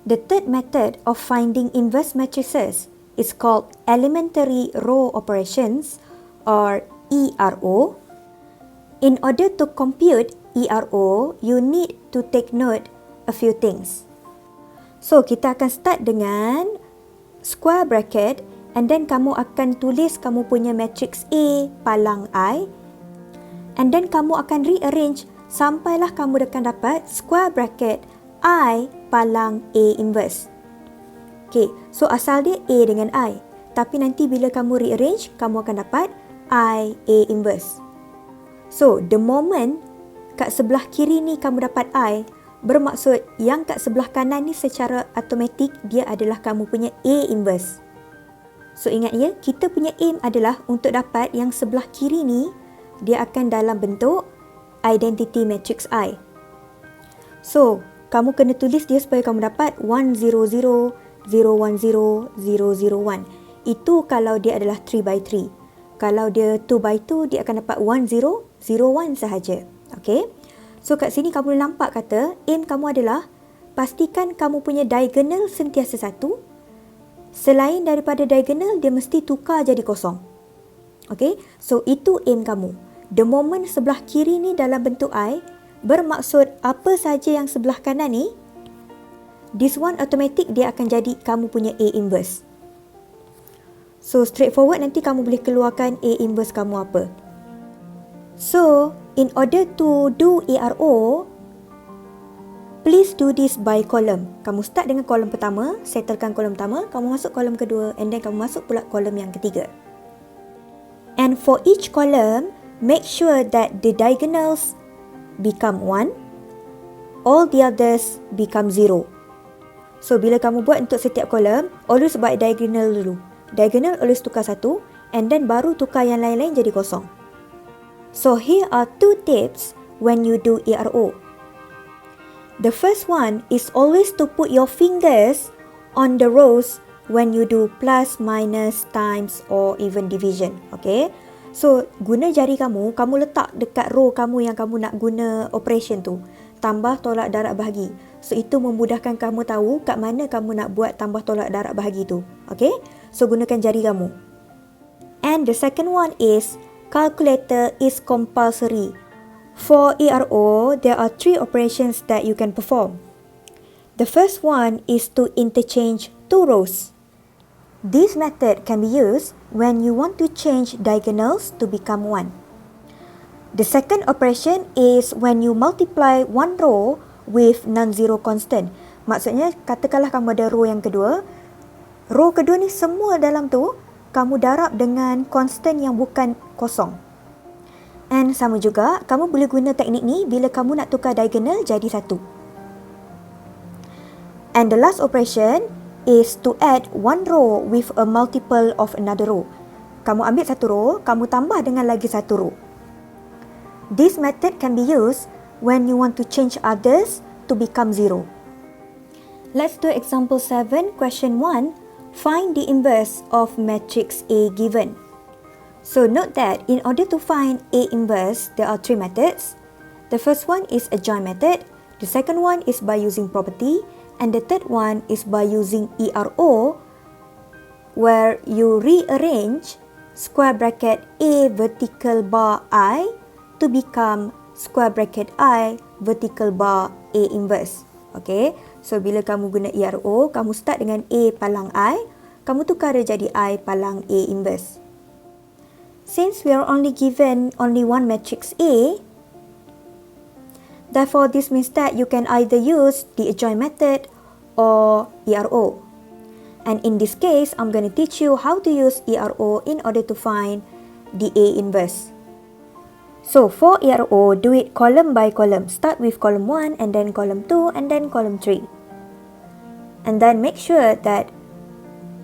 The third method of finding inverse matrices is called elementary row operations or ERO. In order to compute ERO, you need to take note a few things. So, kita akan start dengan square bracket and then kamu akan tulis kamu punya matrix A palang I and then kamu akan rearrange sampailah kamu akan dapat square bracket I palang A inverse. Okay, so asal dia A dengan I. Tapi nanti bila kamu rearrange, kamu akan dapat I A inverse. So, the moment kat sebelah kiri ni kamu dapat I, bermaksud yang kat sebelah kanan ni secara automatik dia adalah kamu punya A inverse. So, ingat ya, kita punya aim adalah untuk dapat yang sebelah kiri ni dia akan dalam bentuk identity matrix I. So, kamu kena tulis dia supaya kamu dapat 1, 0, 0, 0, 1, 0, 0, 0, 1. Itu kalau dia adalah 3 by 3. Kalau dia 2 by 2, dia akan dapat 1, 0, 0, 1 sahaja. Okay? So, kat sini kamu boleh nampak kata, aim kamu adalah pastikan kamu punya diagonal sentiasa 1. Selain daripada diagonal, dia mesti tukar jadi kosong. Okay? So, itu aim kamu. The moment sebelah kiri ni dalam bentuk I, bermaksud apa saja yang sebelah kanan ni, this one automatic dia akan jadi kamu punya A inverse. So, straightforward nanti kamu boleh keluarkan A inverse kamu apa. So, in order to do ERO, please do this by column. Kamu start dengan kolom pertama, settlekan kolom pertama, kamu masuk kolom kedua, and then kamu masuk pula kolom yang ketiga. And for each column, make sure that the diagonals become 1, all the others become 0. So, bila kamu buat untuk setiap kolom, always buat diagonal dulu. Diagonal always tukar 1, and then baru tukar yang lain-lain jadi kosong. So, here are 2 tips when you do ERO. The first one is always to put your fingers on the rows when you do plus, minus, times or even division. Okay? So, guna jari kamu letak dekat row kamu yang kamu nak guna operation tu. Tambah, tolak, darab, bahagi. So, itu memudahkan kamu tahu kat mana kamu nak buat tambah, tolak, darab, bahagi tu. Okay? So, gunakan jari kamu. And the second one is, calculator is compulsory. For ERO, there are 3 operations that you can perform. The first one is to interchange 2 rows. This method can be used when you want to change diagonals to become 1. The second operation is when you multiply one row with non-zero constant. Maksudnya, katakanlah kamu ada row yang kedua. Row kedua ni semua dalam tu, kamu darab dengan constant yang bukan kosong. And sama juga, kamu boleh guna teknik ni bila kamu nak tukar diagonal jadi 1. And the last operation is to add one row with a multiple of another row. Kamu ambil satu row, kamu tambah dengan lagi satu row. This method can be used when you want to change others to become 0. Let's do example 7, question 1. Find the inverse of matrix A given. So note that in order to find A inverse, there are 3 methods. The first one is a join method. The second one is by using property. And the third one is by using ERO, where you rearrange square bracket A vertical bar I to become square bracket I vertical bar A inverse. Okay, so bila kamu guna ERO, kamu start dengan A palang I, kamu tukar dia jadi I palang A inverse. Since we are only given only one matrix A, therefore this means that you can either use the adjoint method or ERO. And in this case, I'm going to teach you how to use ERO in order to find the A inverse. So for ERO, do it column by column. Start with column 1 and then column 2 and then column 3. And then make sure that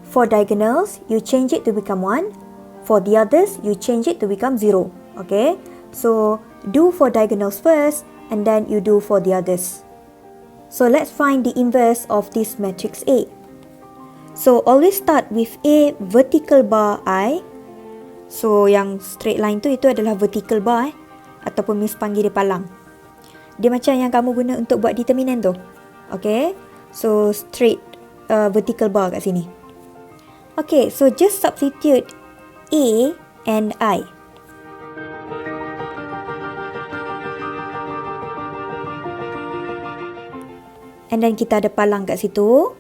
for diagonals, you change it to become 1. For the others, you change it to become 0. Okay? So do for diagonals first and then you do for the others. So let's find the inverse of this matrix A. So always start with A vertical bar I. So yang straight line tu itu adalah vertical bar ataupun Miss panggil dia palang. Dia macam yang kamu guna untuk buat determinant tu. Okay. So straight vertical bar kat sini. Okay, so just substitute A and I. And then kita ada palang kat situ.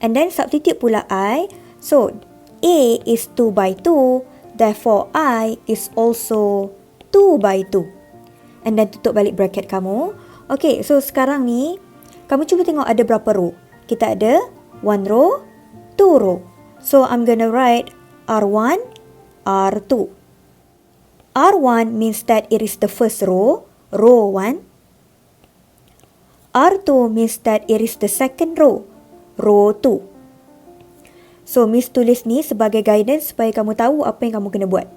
And then substitute pula I. So A is 2 by 2. Therefore I is also 2 by 2. And then tutup balik bracket kamu. Okay, so sekarang ni kamu cuba tengok ada berapa row. Kita ada 1 row, 2 row. So I'm gonna write R1, R2. R1 means that it is the first row, row 1. R2 means that it is the second row, row 2. So Miss tulis ni sebagai guidance supaya kamu tahu apa yang kamu kena buat.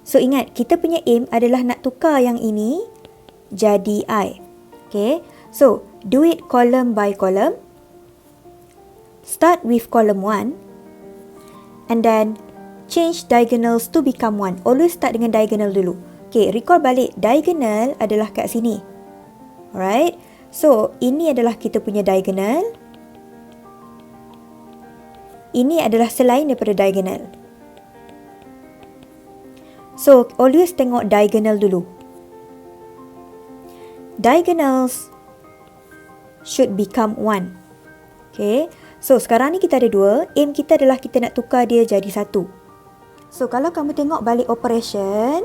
So ingat, kita punya aim adalah nak tukar yang ini jadi I. Okay, so do it column by column. Start with column 1 and then change diagonals to become 1. Always start dengan diagonal dulu. Okay, recall balik, diagonal adalah kat sini. Alright, so ini adalah kita punya diagonal. Ini adalah selain daripada diagonal. So always tengok diagonal dulu. Diagonals should become 1. Okay, so sekarang ni kita ada 2. Aim kita adalah kita nak tukar dia jadi 1. So kalau kamu tengok balik operation,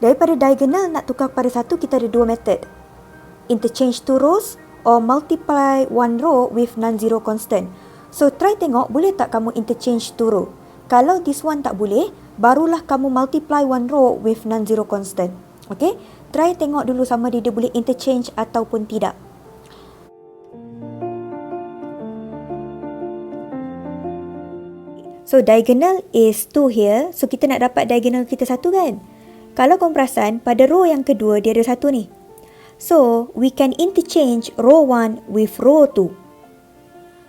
daripada diagonal nak tukar kepada 1, kita ada 2 method. Interchange 2 rows or multiply 1 row with non-zero constant. So try tengok boleh tak kamu interchange 2 row. Kalau this one tak boleh, barulah kamu multiply 1 row with non-zero constant. Okay, try tengok dulu sama dia boleh interchange ataupun tidak. So diagonal is 2 here. So kita nak dapat diagonal kita 1 kan? Kalau kamu perasan, pada row yang kedua dia ada 1 ni. So we can interchange row 1 with row 2.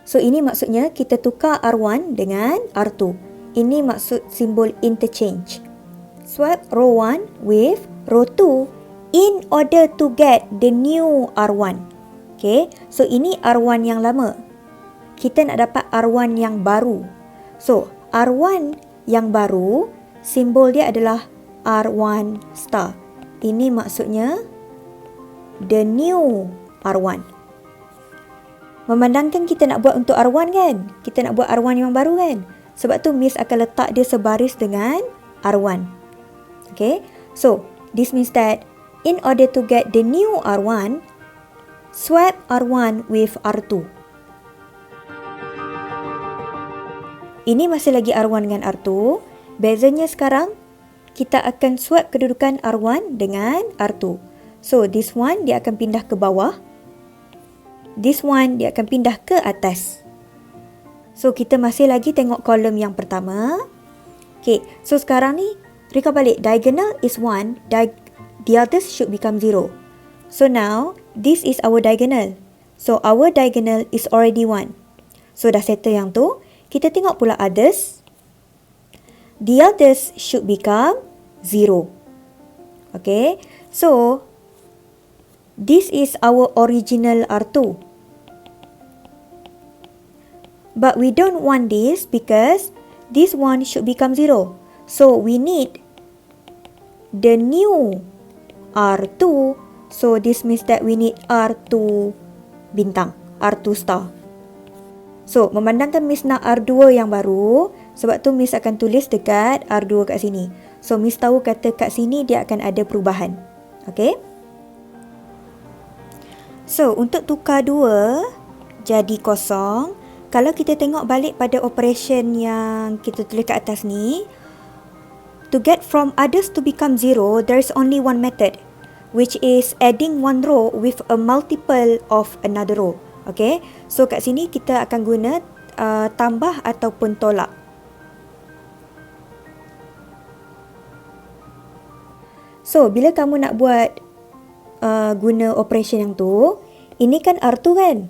So ini maksudnya kita tukar R1 dengan R2. Ini maksud simbol interchange. Swap row 1 with row 2 in order to get the new R1. Okay, so ini R1 yang lama. Kita nak dapat R1 yang baru. So R1 yang baru, simbol dia adalah R1 star. Ini maksudnya the new R1. Memandangkan kita nak buat untuk R1 kan? Kita nak buat R1 yang baru kan? Sebab tu Miss akan letak dia sebaris dengan R1. Okay, so this means that in order to get the new R1, swap R1 with R2. Ini masih lagi R1 dengan R2. Bezanya sekarang, kita akan swap kedudukan R1 dengan R2. So, this one dia akan pindah ke bawah. This one dia akan pindah ke atas. So, kita masih lagi tengok kolom yang pertama. Okay, so sekarang ni, recall balik. Diagonal is 1. The others should become 0. So, now, this is our diagonal. So, our diagonal is already 1. So, dah settle yang tu. Kita tengok pula others. The others should become 0. Okay, so this is our original R2. But we don't want this because this one should become 0. So we need the new R2. So this means that we need R2 bintang, R2 star. So, memandangkan Miss nak R2 yang baru, sebab tu Miss akan tulis dekat R2 kat sini. So, Miss tahu kata kat sini dia akan ada perubahan. Okay? So, untuk tukar 2 jadi kosong, kalau kita tengok balik pada operation yang kita tulis kat atas ni, to get from others to become 0, there is only one method, which is adding one row with a multiple of another row. Okay, so kat sini kita akan guna tambah ataupun tolak. So, bila kamu nak buat guna operation yang tu, ini kan R2 kan?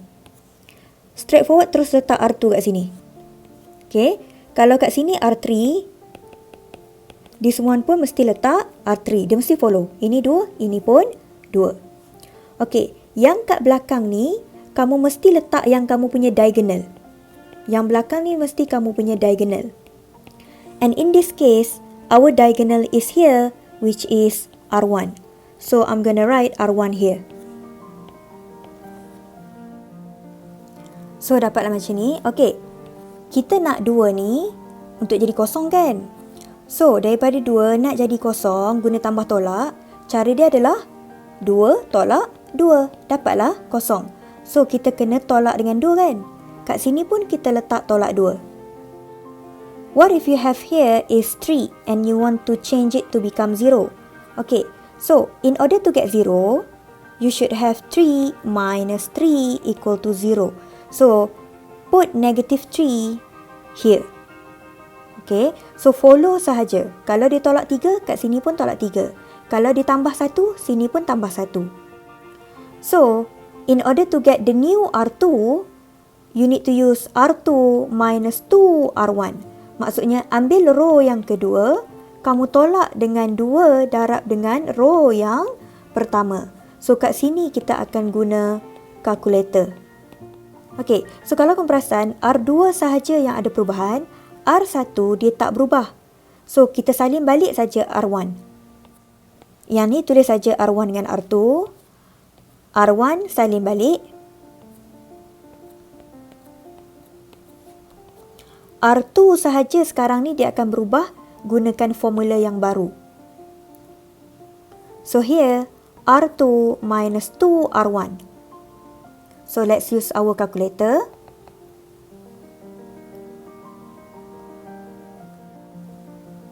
Straightforward terus letak R2 kat sini. Okay, kalau kat sini R3, this one pun mesti letak R3. Dia mesti follow. Ini 2, ini pun 2. Okay, yang kat belakang ni, kamu mesti letak yang kamu punya diagonal. Yang belakang ni mesti kamu punya diagonal. And in this case, our diagonal is here, which is R1. So, I'm gonna write R1 here. So, dapatlah macam ni. Okay, kita nak 2 ni untuk jadi kosong kan? So, daripada 2 nak jadi kosong, guna tambah tolak. Cara dia adalah 2 tolak 2. Dapatlah kosong. So, kita kena tolak dengan 2 kan? Kat sini pun kita letak tolak 2. What if you have here is 3 and you want to change it to become 0? Okay, so in order to get 0, you should have 3 minus 3 equal to 0. So, put negative 3 here. Okay, so follow sahaja. Kalau dia tolak 3, kat sini pun tolak 3. Kalau dia tambah 1, sini pun tambah 1. So, in order to get the new R2, you need to use R2 minus 2 R1. Maksudnya, ambil row yang kedua, kamu tolak dengan 2 darab dengan row yang pertama. So, kat sini kita akan guna kalkulator. Okay, so kalau kamu perasan, R2 sahaja yang ada perubahan, R1 dia tak berubah. So, kita salin balik saja R1. Yang ni tulis saja R1 dengan R2. R1 salin balik. R2 sahaja sekarang ni dia akan berubah, gunakan formula yang baru. So, here, R2 minus 2 R1. So, let's use our calculator.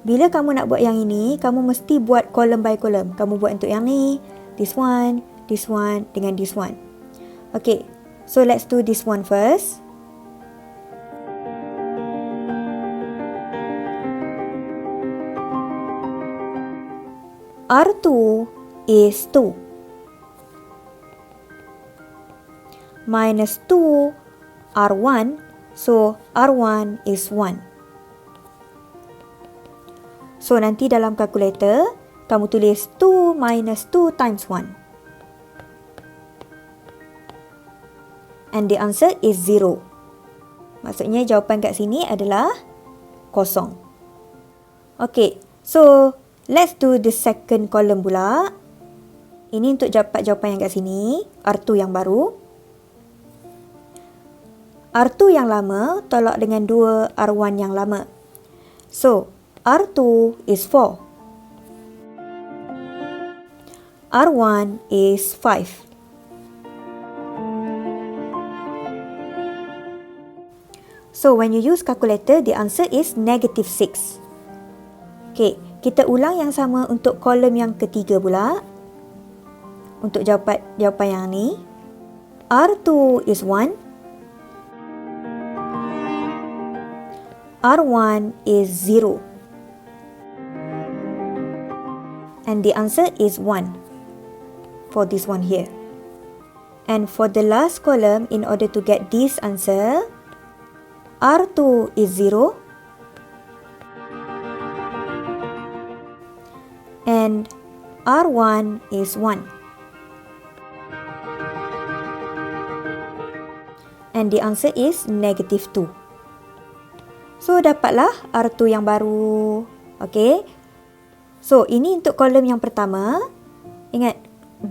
Bila kamu nak buat yang ini, kamu mesti buat column by column. Kamu buat untuk yang ni, this one dengan this one. Okay, so let's do this one first. R2 is 2. Minus 2 R1, so R1 is 1. So, nanti dalam kalkulator, kamu tulis 2 minus 2 times 1. And the answer is 0. Maksudnya, jawapan kat sini adalah kosong. Okay, so let's do the second column pula. Ini untuk dapat jawapan yang kat sini, R2 yang baru. R2 yang lama tolak dengan 2 R1 yang lama. So, R2 is 4. R1 is 5. So, when you use calculator, the answer is negative 6. Okay, kita ulang yang sama untuk kolom yang ketiga pula. Untuk jawapan yang ni. R2 is 1. R1 is 0. And the answer is 1 for this one here. And for the last column, in order to get this answer, R2 is 0. And R1 is 1. And the answer is negative 2. So, dapatlah R2 yang baru. Okay. So, ini untuk kolom yang pertama. Ingat,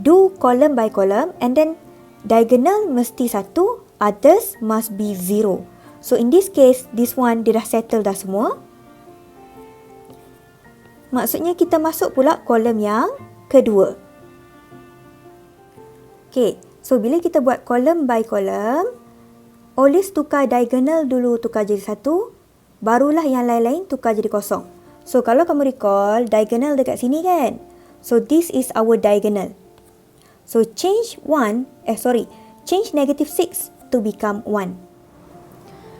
do column by column and then diagonal mesti 1, others must be 0. So, in this case, this one dia dah settle dah semua. Maksudnya, kita masuk pula kolom yang kedua. Okay, so bila kita buat kolom by kolom, always tukar diagonal dulu, tukar jadi 1. Barulah yang lain-lain tukar jadi kosong. So, kalau kamu recall, diagonal dekat sini kan? So, this is our diagonal. So, change negative 6 to become 1.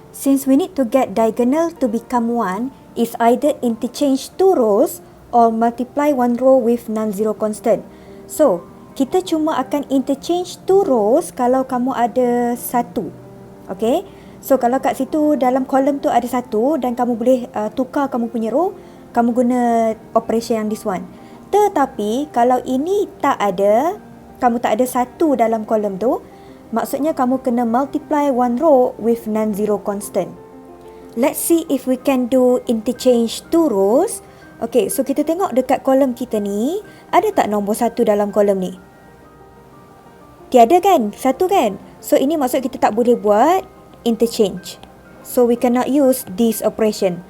Since we need to get diagonal to become 1, is either interchange 2 rows or multiply 1 row with non-zero constant. So, kita cuma akan interchange 2 rows kalau kamu ada 1. Okay? So, kalau kat situ dalam kolom tu ada 1 dan kamu boleh tukar kamu punya row, kamu guna operation yang this one. Tetapi, kalau ini tak ada, kamu tak ada 1 dalam kolom tu, Maksudnya kamu kena multiply one row with non-zero constant. Let's see if we can do interchange two rows. Okay, so kita tengok dekat kolom kita ni, ada tak nombor 1 dalam kolom ni? Tiada kan? 1 kan? So ini maksud kita tak boleh buat interchange. So we cannot use this operation.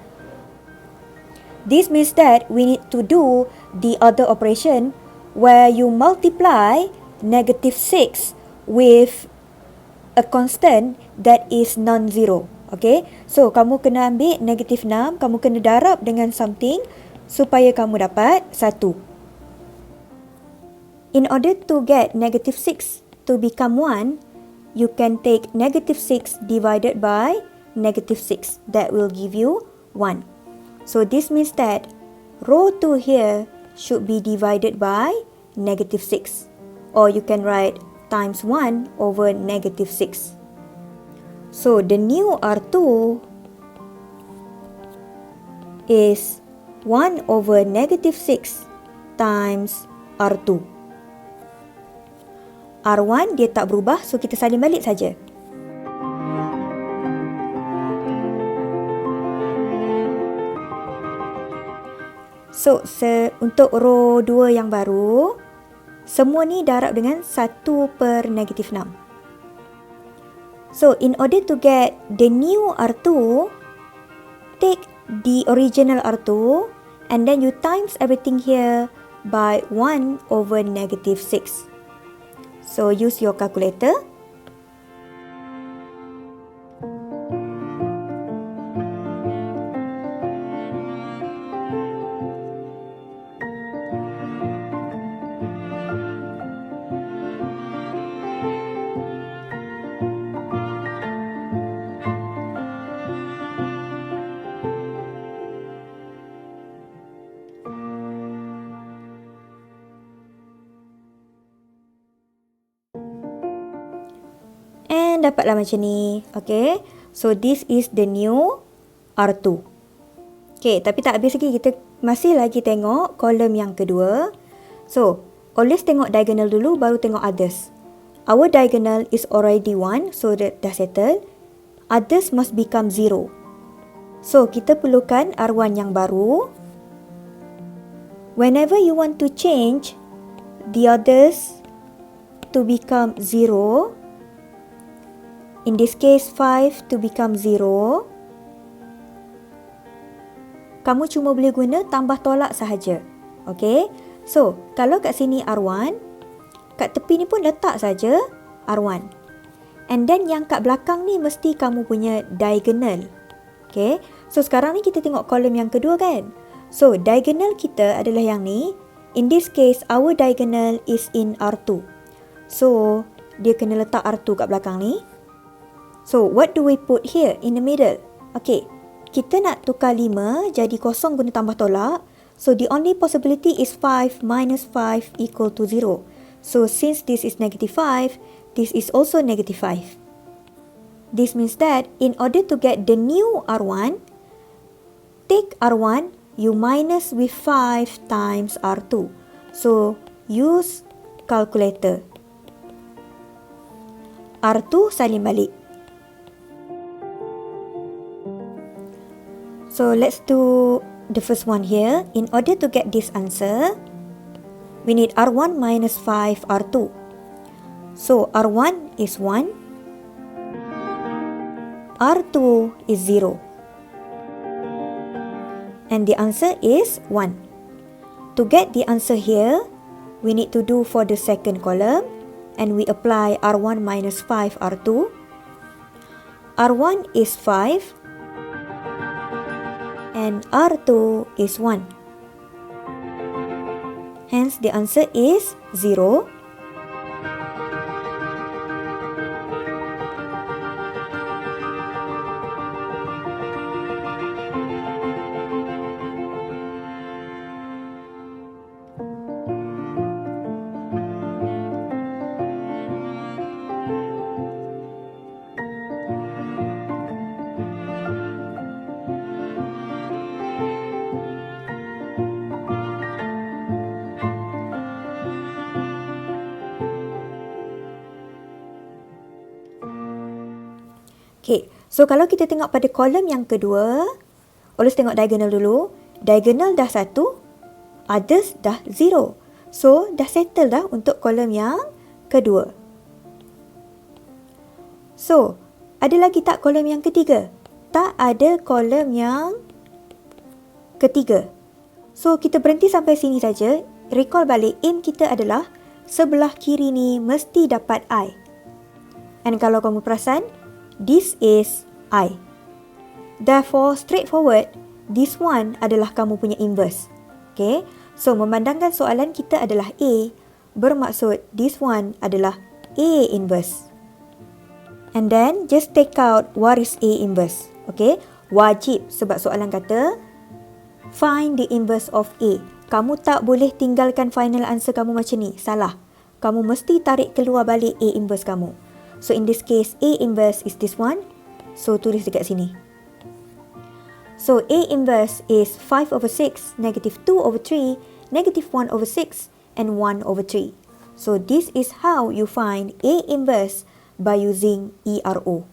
This means that we need to do the other operation where you multiply -6 with a constant that is non-zero. Okay, so kamu kena ambil -6, kamu kena darab dengan something supaya kamu dapat 1. In order to get -6 to become 1, you can take -6 divided by -6. That will give you 1. So this means that row 2 here should be divided by -6. Or you can write times 1 over -6. So the new R2 is 1 over -6 times R2. R1 dia tak berubah, so kita salin balik saja. So, untuk row 2 yang baru, semua ni darab dengan 1 per -6. So, in order to get the new R2, take the original R2 and then you times everything here by 1 over -6. So, use your calculator. And dapatlah macam ni. Okay. So, this is the new R2. Okay, tapi tak habis lagi. Kita masih lagi tengok kolom yang kedua. So, always tengok diagonal dulu, baru tengok others. Our diagonal is already 1, so that dah settle. Others must become 0. So, kita perlukan R1 yang baru. Whenever you want to change the others to become 0, in this case 5 to become 0, kamu cuma boleh guna tambah tolak sahaja. Okay, so kalau kat sini R1, kat tepi ni pun letak saja R1. And then yang kat belakang ni mesti kamu punya diagonal. Okay, so sekarang ni kita tengok kolom yang kedua kan. So diagonal kita adalah yang ni. In this case, our diagonal is in R2. So dia kena letak R2 kat belakang ni. So, what do we put here in the middle? Okay, kita nak tukar 5 jadi kosong guna tambah tolak. So, the only possibility is 5 minus 5 equal to 0. So, since this is -5, this is also -5. This means that in order to get the new R1, take R1, you minus with 5 times R2. So, use calculator. R2 salin balik. So, let's do the first one here. In order to get this answer, we need R1 minus 5 R2. So, R1 is 1. R2 is 0. And the answer is 1. To get the answer here, we need to do for the second column. And we apply R1 minus 5 R2. R1 is 5. And R2 is 1. Hence, the answer is 0. Okay, so kalau kita tengok pada kolom yang kedua, always tengok diagonal dulu. Diagonal dah 1, others dah 0. So, dah settle dah untuk kolom yang kedua. So, ada lagi tak kolom yang ketiga? Tak ada kolom yang ketiga. So, kita berhenti sampai sini saja. Recall balik, aim kita adalah sebelah kiri ni mesti dapat I. And kalau kamu perasan, this is I. Therefore, straightforward, this one adalah kamu punya inverse. Okay, so memandangkan soalan kita adalah A, bermaksud this one adalah A inverse. And then, just take out what is A inverse. Okay, wajib sebab soalan kata, find the inverse of A. Kamu tak boleh tinggalkan final answer kamu macam ni. Salah. Kamu mesti tarik keluar balik A inverse kamu. So, in this case, A inverse is this one. So, tulis dekat sini. So, A inverse is 5/6, -2/3, -1/6, and 1/3. So, this is how you find A inverse by using ERO.